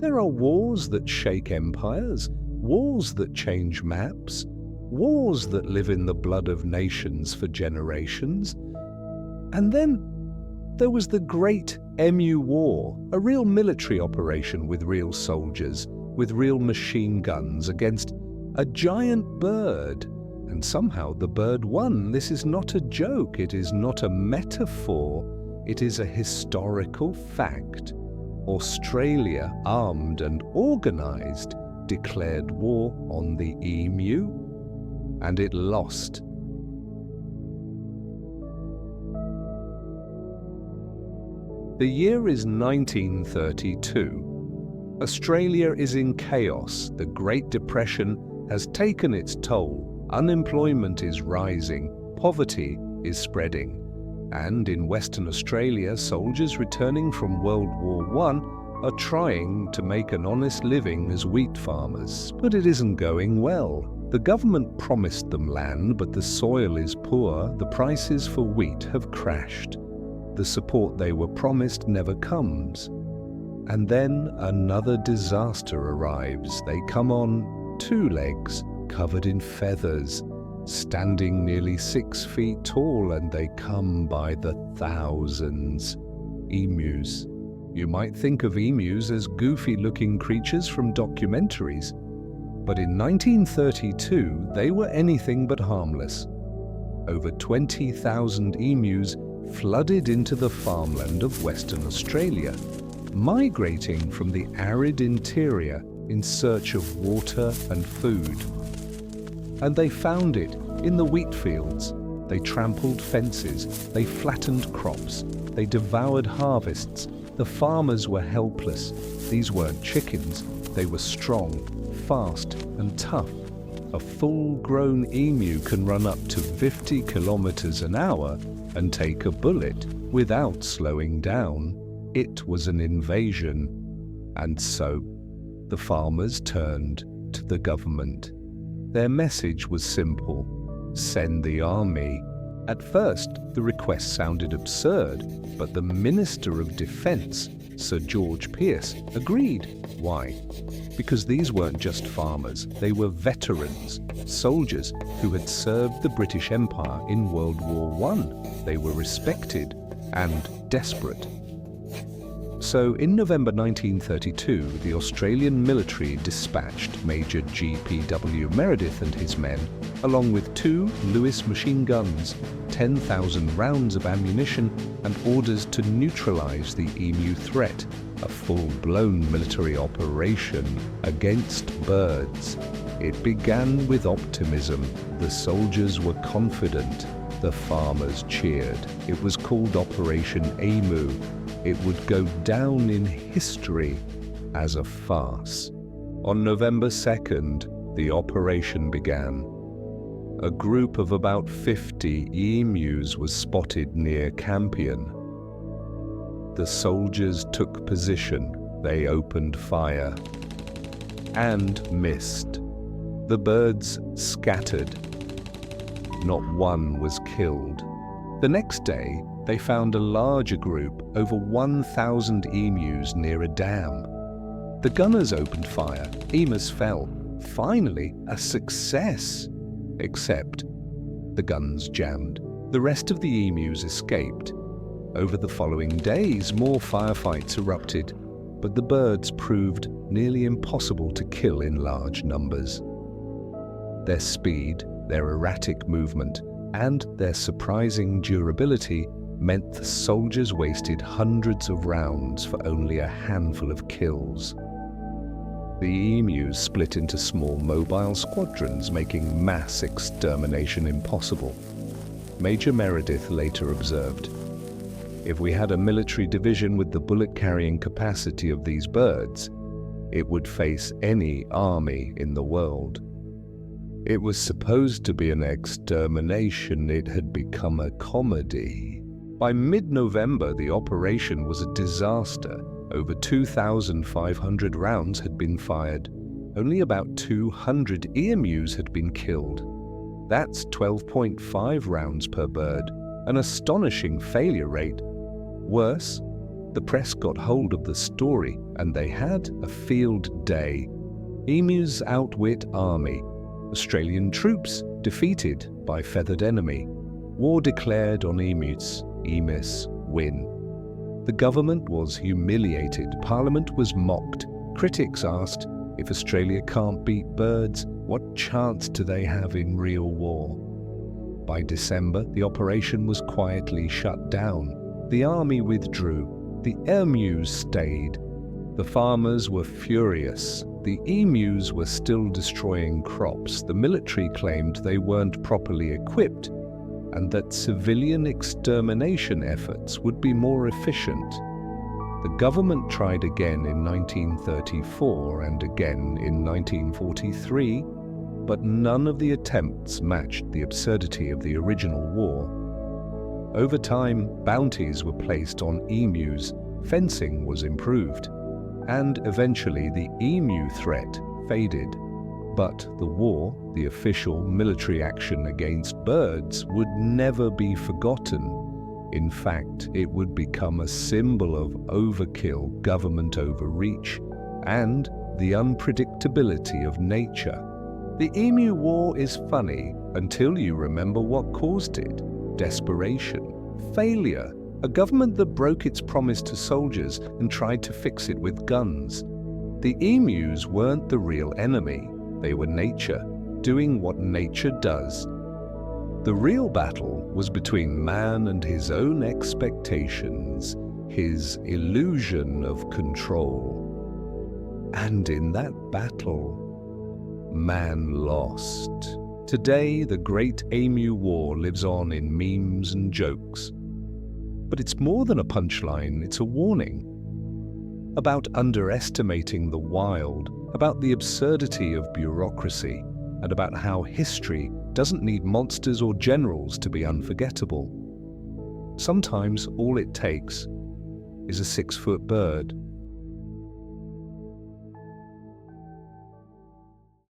There are wars that shake empires, wars that change maps, wars that live in the blood of nations for generations. And then there was the Great Emu War, a real military operation with real soldiers, with real machine guns against a giant bird. And somehow the bird won. This is not a joke, it is not a metaphor, it is a historical fact. Australia, armed and organized, declared war on the emu, and it lost. The year is 1932. Australia is in chaos. The Great Depression has taken its toll. Unemployment is rising. Poverty is spreading. And in Western Australia, soldiers returning from World War I are trying to make an honest living as wheat farmers. But it isn't going well. The government promised them land, but the soil is poor. The prices for wheat have crashed. The support they were promised never comes. And then another disaster arrives. They come on 2 legs, covered in feathers, standing nearly 6 feet tall, and they come by the thousands. Emus. You might think of emus as goofy-looking creatures from documentaries, but in 1932 they were anything but harmless. Over 20,000 emus flooded into the farmland of Western Australia, migrating from the arid interior in search of water and food. And they found it in the wheat fields. They trampled fences, they flattened crops, they devoured harvests. The farmers were helpless. These weren't chickens, they were strong, fast and tough. A full-grown emu can run up to 50 kilometers an hour and take a bullet without slowing down. It was an invasion. And so the farmers turned to the government. Their message was simple: send the army. At first, the request sounded absurd, but the Minister of Defence, Sir George Pearce, agreed. Why? Because these weren't just farmers, they were veterans, soldiers who had served the British Empire in World War I. They were respected and desperate. So in November 1932, the Australian military dispatched Major G.P.W. Meredith and his men, along with 2 Lewis machine guns, 10,000 rounds of ammunition, and orders to neutralize the emu threat, a full-blown military operation against birds. It began with optimism. The soldiers were confident. The farmers cheered. It was called Operation Emu. It would go down in history as a farce. On November 2nd, the operation began. A group of about 50 emus was spotted near Campion. The soldiers took position. They opened fire and missed. The birds scattered. Not one was killed. The next day, they found a larger group, over 1,000 emus near a dam. The gunners opened fire. Emus fell. Finally, a success. Except the guns jammed. The rest of the emus escaped. Over the following days, more firefights erupted, but the birds proved nearly impossible to kill in large numbers. Their speed, their erratic movement, and their surprising durability meant the soldiers wasted hundreds of rounds for only a handful of kills. The emus split into small mobile squadrons, making mass extermination impossible. Major Meredith later observed, "If we had a military division with the bullet-carrying capacity of these birds, it would face any army in the world." It was supposed to be an extermination. It had become a comedy. By mid-November, the operation was a disaster. Over 2,500 rounds had been fired. Only about 200 emus had been killed. That's 12.5 rounds per bird, an astonishing failure rate. Worse, The press got hold of the story, and they had a field day. Emus outwit army. Australian troops defeated by feathered enemy. War declared on emus. Emus win. The government was humiliated. Parliament was mocked. Critics asked, if Australia can't beat birds, what chance do they have in real war? By December, the operation was quietly shut down. The army withdrew. The emus stayed. The farmers were furious. The emus were still destroying crops. The military claimed they weren't properly equipped and that civilian extermination efforts would be more efficient. The government tried again in 1934 and again in 1943, but none of the attempts matched the absurdity of the original war. Over time, bounties were placed on emus, fencing was improved, and eventually the emu threat faded. But the war, the official military action against birds, would never be forgotten. In fact, it would become a symbol of overkill, government overreach, and the unpredictability of nature. The Emu War is funny until you remember what caused it. Desperation, failure, a government that broke its promise to soldiers and tried to fix it with guns. The emus weren't the real enemy. They were nature, doing what nature does. The real battle was between man and his own expectations, his illusion of control. And in that battle, man lost. Today, the Great Emu War lives on in memes and jokes. But it's more than a punchline, it's a warning. About underestimating the wild, about the absurdity of bureaucracy, and about how history doesn't need monsters or generals to be unforgettable. Sometimes all it takes is a 6-foot bird